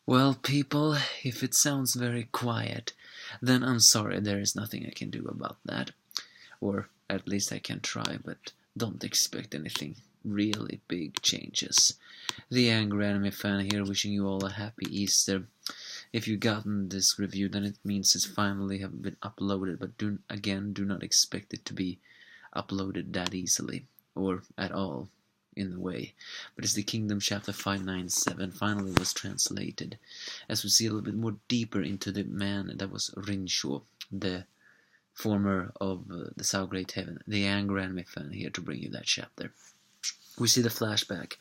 Well, people, if it sounds very quiet, then I'm sorry, there is nothing I can do about that. Or at least I can try, but don't expect anything really big changes. The Angry Anime Fan here, wishing you all a happy Easter. If you've gotten this review, then it means it's finally have been uploaded, but do not expect it to be uploaded that easily, or at all, in a way. But it's the Kingdom Chapter 597 finally was translated, as we see a little bit more deeper into the man that was Rincho, the former of the Sao Great Heaven, the Angry Anime Fan here to bring you that chapter. We see the flashback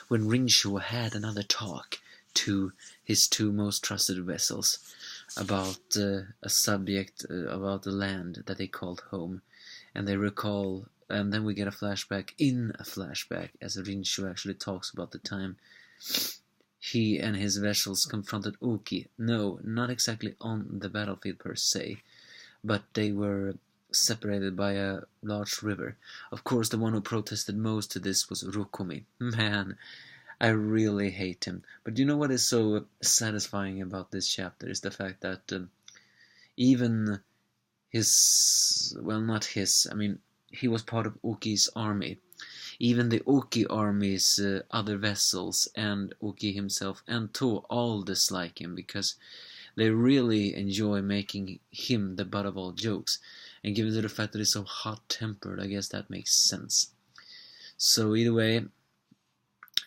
when Rincho had another talk to his two most trusted vessels about a subject about the land that they called home, and they recall, and then we get a flashback in a flashback as Rincho actually talks about the time he and his vessels confronted Uki. No, not exactly on the battlefield per se, but they were separated by a large river. Of course, the one who protested most to this was Rukumi. Man, I really hate him. But you know what is so satisfying about this chapter is the fact that even his, well, not his, I mean, he was part of Uki's army. Even the Uki army's other vessels and Uki himself and To all dislike him because they really enjoy making him the butt of all jokes. And given the fact that he's so hot-tempered, I guess that makes sense. So either way,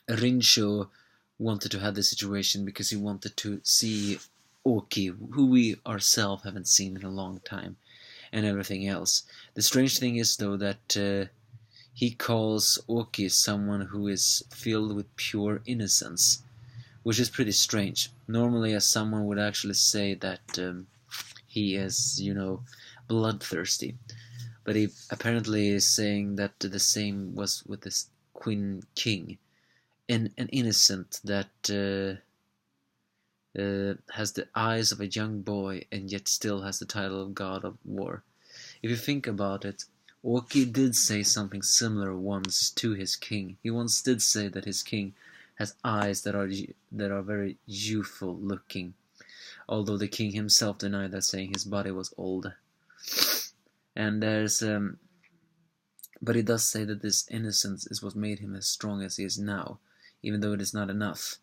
Rincho wanted to have this situation because he wanted to see Oki, who we ourselves haven't seen in a long time, and everything else. The strange thing is, though, that he calls Oki someone who is filled with pure innocence, which is pretty strange. Normally, as someone would actually say that he is, bloodthirsty. But he apparently is saying that the same was with this Queen King. An innocent that has the eyes of a young boy and yet still has the title of God of War. If you think about it, Oki did say something similar once to his king. He once did say that his king has eyes that are very youthful looking, although the king himself denied that, saying his body was old. And but he does say that this innocence is what made him as strong as he is now, even though it is not enough.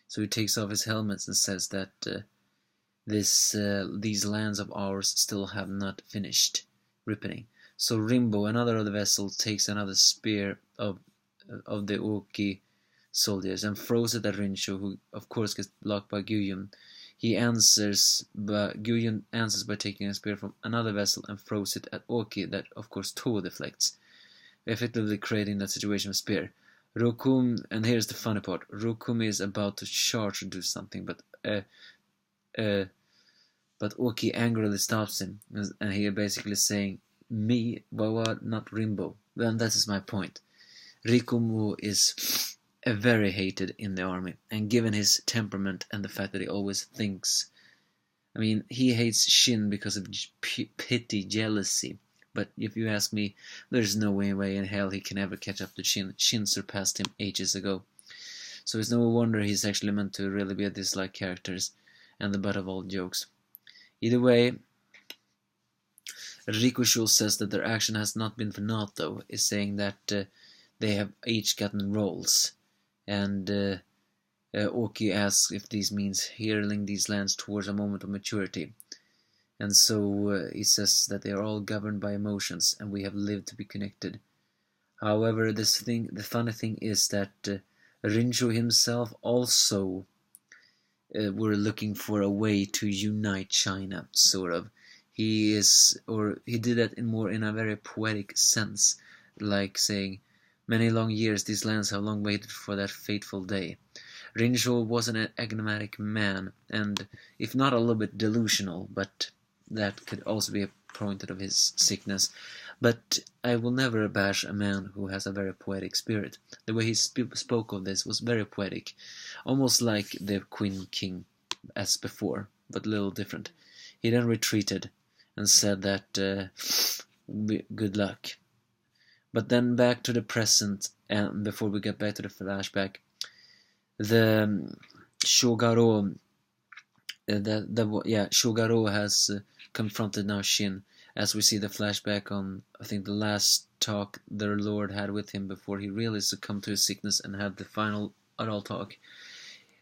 So he takes off his helmet and says that these lands of ours still have not finished ripening. So Rimbo, another of the vessels, takes another spear of the Oki soldiers and throws it at Rincho, who of course gets blocked by Guyon. Guyon answers by taking a spear from another vessel and throws it at Oki, that of course Toho deflects, effectively creating that situation with spear. And here's the funny part, Rukumi is about to charge or do something, but Oki angrily stops him, and he is basically saying, me, Wawa, not Rimbo. Well, that is my point. Rikumu is very hated in the army, and given his temperament and the fact that he always thinks, I mean, he hates Shin because of pity, jealousy. But if you ask me, there's no way in hell he can ever catch up to Shin. Shin surpassed him ages ago. So it's no wonder he's actually meant to really be a disliked character and the butt of all jokes. Either way, Rikusho says that their action has not been for naught, though, is saying that they have each gotten roles. And Oki asks if this means hurling these lands towards a moment of maturity. And so he says that they are all governed by emotions, and we have lived to be connected. However, the funny thing is that Rincho himself also were looking for a way to unite China, sort of. He did that in a very poetic sense, like saying, many long years these lands have long waited for that fateful day. Rincho was an enigmatic man, and if not a little bit delusional, but that could also be a point of his sickness. But I will never bash a man who has a very poetic spirit. The way he spoke of this was very poetic, almost like the Queen King as before, but a little different. He then retreated and said that good luck. But then back to the present, and before we get back to the flashback, the Shogaro Shogaro has confronted now Shin, as we see the flashback on, I think, the last talk their lord had with him before he really succumbed to his sickness and had the final adult talk.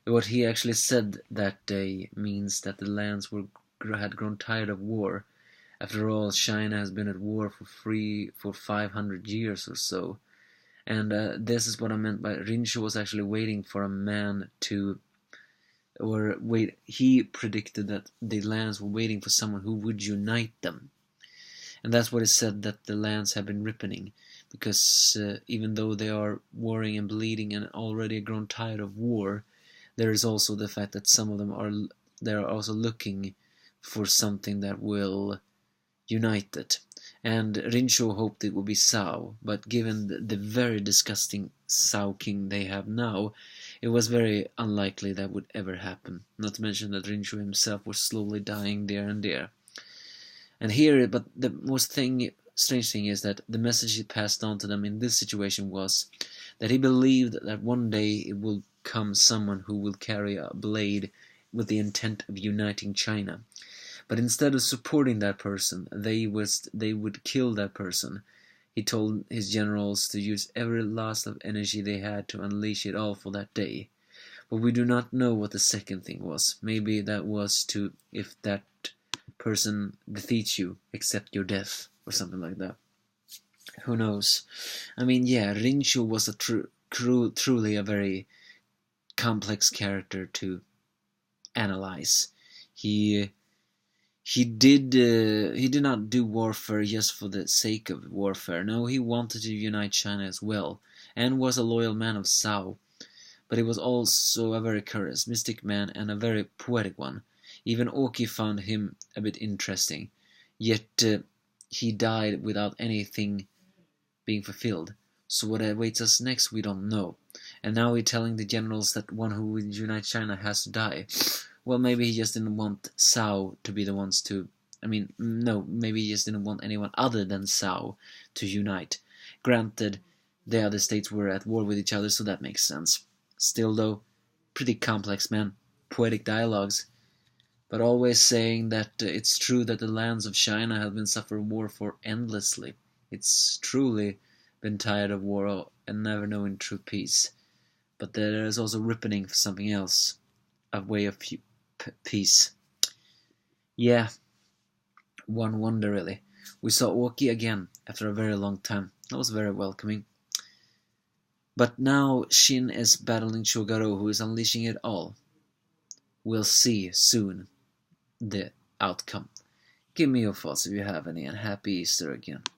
What he actually said that day means that the lands had grown tired of war. After all, China has been at war for 500 years or so. And this is what I meant by Rinchu was actually waiting for a man to, or wait, he predicted that the lands were waiting for someone who would unite them. And that's what is said, that the lands have been ripening, because even though they are warring and bleeding and already grown tired of war, there is also the fact that some of them are also looking for something that will unite it. And Rincho hoped it would be Zhao, but given the very disgusting Zhao king they have now, it was very unlikely that would ever happen. Not to mention that Rincho himself was slowly dying there and there. And here, but the most strange thing is that the message he passed on to them in this situation was that he believed that one day it will come someone who will carry a blade with the intent of uniting China. But instead of supporting that person, they would kill that person. He told his generals to use every last of energy they had to unleash it all for that day. But we do not know what the second thing was. Maybe that was to, if that person defeats you, accept your death, or something like that. Who knows? I mean, yeah, Rinchu was truly a very complex character to analyze. He did not do warfare just for the sake of warfare. No, he wanted to unite China as well, and was a loyal man of Zhao. But he was also a very charismatic man and a very poetic one. Even Oki found him a bit interesting. Yet he died without anything being fulfilled. So what awaits us next, we don't know. And now we're telling the generals that one who will unite China has to die. Well, maybe he just didn't want Zhao to be the ones to... maybe he just didn't want anyone other than Zhao to unite. Granted, the other states were at war with each other, so that makes sense. Still, though, pretty complex, man. Poetic dialogues. But always saying that it's true that the lands of China have been suffering war for endlessly. It's truly been tired of war and never knowing true peace. But there is also ripening for something else. A way of peace. Yeah, one wonder really. We saw Oki again after a very long time. That was very welcoming. But now Shin is battling Shogaro, who is unleashing it all. We'll see soon the outcome. Give me your thoughts if you have any, and happy Easter again.